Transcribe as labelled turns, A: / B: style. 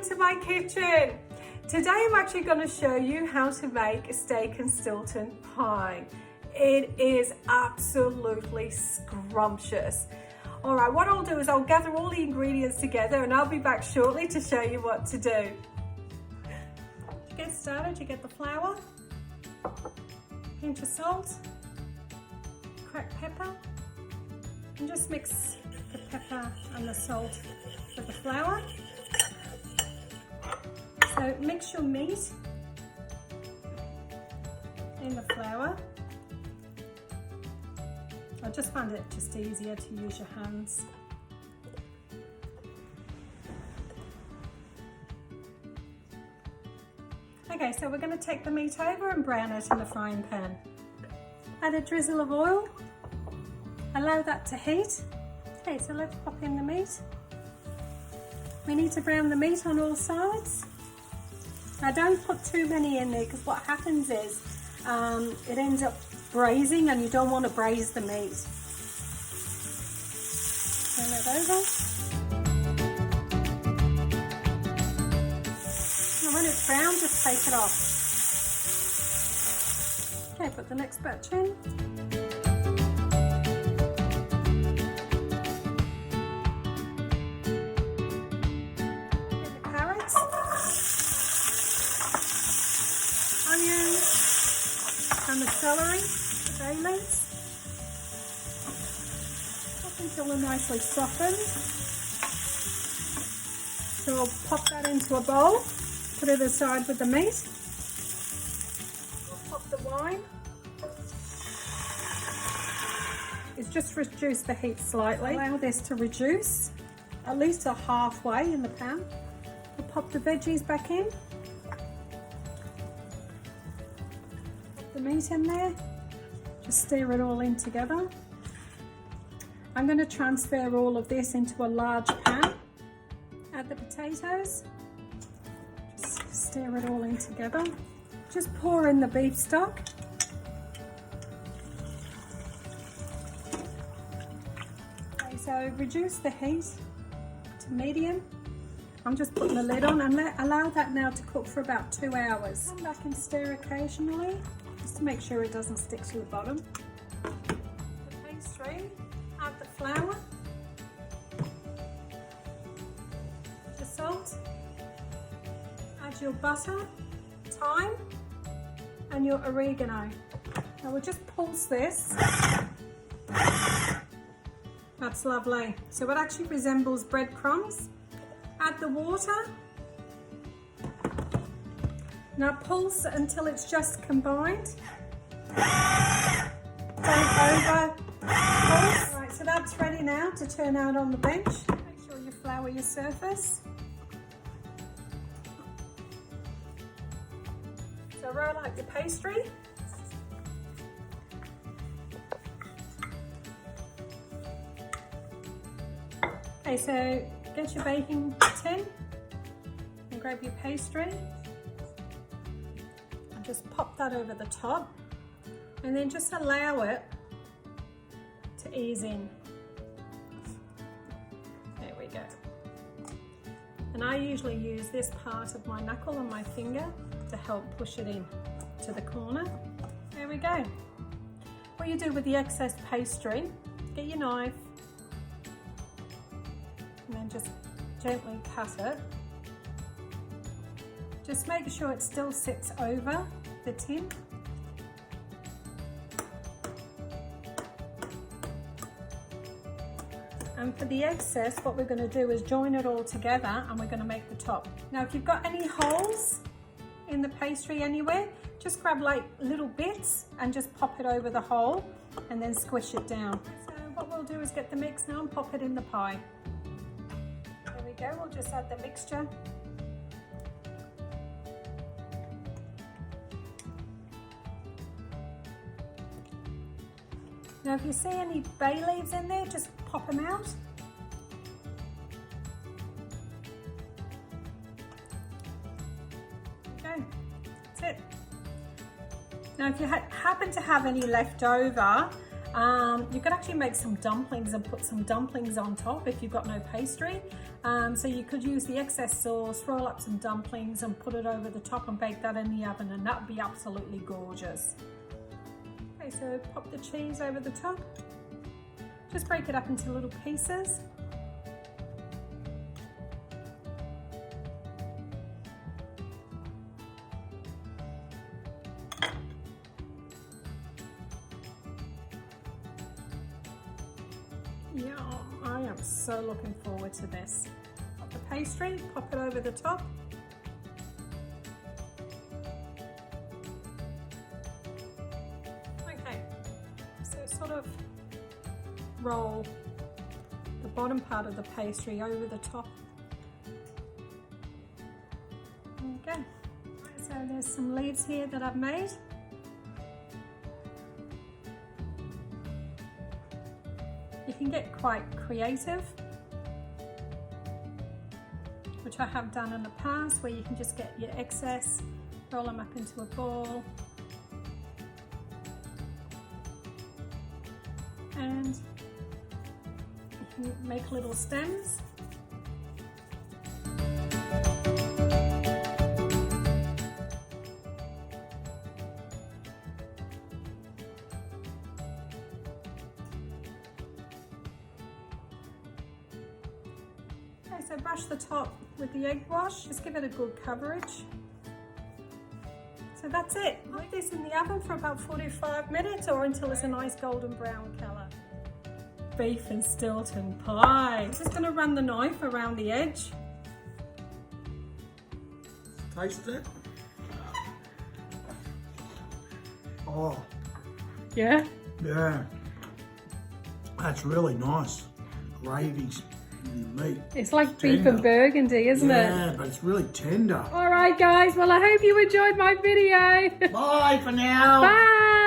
A: into my kitchen. Today I'm actually going to show you how to make a steak and Stilton pie. It is absolutely scrumptious. All right, what I'll do is I'll gather all the ingredients together and I'll be back shortly to show you what to do. To get started, you get the flour, pinch of salt, cracked pepper, and just mix the pepper and the salt with the flour. So mix your meat in the flour. I just find it just easier to use your hands. Okay, so we're going to take the meat over and brown it in the frying pan. Add a drizzle of oil. Allow that to heat. Okay, so let's pop in the meat. We need to brown the meat on all sides. Now don't put too many in there because what happens is it ends up braising and you don't want to braise the meat. Turn it over. And when it's brown, just take it off. Okay, put the next batch in. Get the carrots, onions, and the celery, the bay leaves, up until they're nicely softened. So I'll pop that into a bowl, put it aside with the meat. I'll pop the wine. It's just reduce the heat slightly. Allow this to reduce at least a halfway in the pan. I'll pop the veggies back in. The meat in there, just stir it all in together. I'm going to transfer all of this into a large pan. Add the potatoes, just stir it all in together. Just pour in the beef stock. Okay, so reduce the heat to medium. I'm just putting the lid on and allow that now to cook for about 2 hours. Come back and stir occasionally, just to make sure it doesn't stick to the bottom. The pastry, add the flour, the salt, add your butter, thyme, and your oregano. Now we'll just pulse this. That's lovely. So it actually resembles breadcrumbs. Add the water. Now pulse until it's just combined. Don't over pulse. Right, so that's ready now to turn out on the bench. Make sure you flour your surface. So roll out your pastry. Okay, so get your baking tin and grab your pastry. Just pop that over the top and then just allow it to ease in. There we go. And I usually use this part of my knuckle on my finger to help push it in to the corner. There we go. What you do with the excess pastry, get your knife and then just gently cut it. Just make sure it still sits over the tin. And for the excess, what we're going to do is join it all together and we're going to make the top. Now if you've got any holes in the pastry anywhere, just grab like little bits and just pop it over the hole and then squish it down. So what we'll do is get the mix now and pop it in the pie. There we go, we'll just add the mixture. Now if you see any bay leaves in there, just pop them out. Okay, that's it. Now if you happen to have any left over, You could actually make some dumplings and put some dumplings on top if you've got no pastry. So you could use the excess sauce, roll up some dumplings and put it over the top and bake that in the oven, and that would be absolutely gorgeous. Okay, so pop the cheese over the top. Just break it up into little pieces. Yeah, I am so looking forward to this. Pop the pastry, pop it over the top. Okay, so sort of roll the bottom part of the pastry over the top. There we go. Right, so there's some leaves here that I've made. You can get quite creative, which I have done in the past, where you can just get your excess, roll them up into a ball, and you can make little stems. Okay, so brush the top with the egg wash, just give it a good coverage. So that's it. Leave this in the oven for about 45 minutes or until it's a nice golden brown colour. Beef and Stilton pie. I'm just going to run the knife around the edge.
B: Taste it. Oh.
A: Yeah?
B: Yeah. That's really nice. Gravies in the meat.
A: It's like
B: It's
A: beef
B: tender.
A: and burgundy, isn't it?
B: Yeah, but it's really tender.
A: Alright guys, well I hope you enjoyed my video.
B: Bye for now.
A: Bye!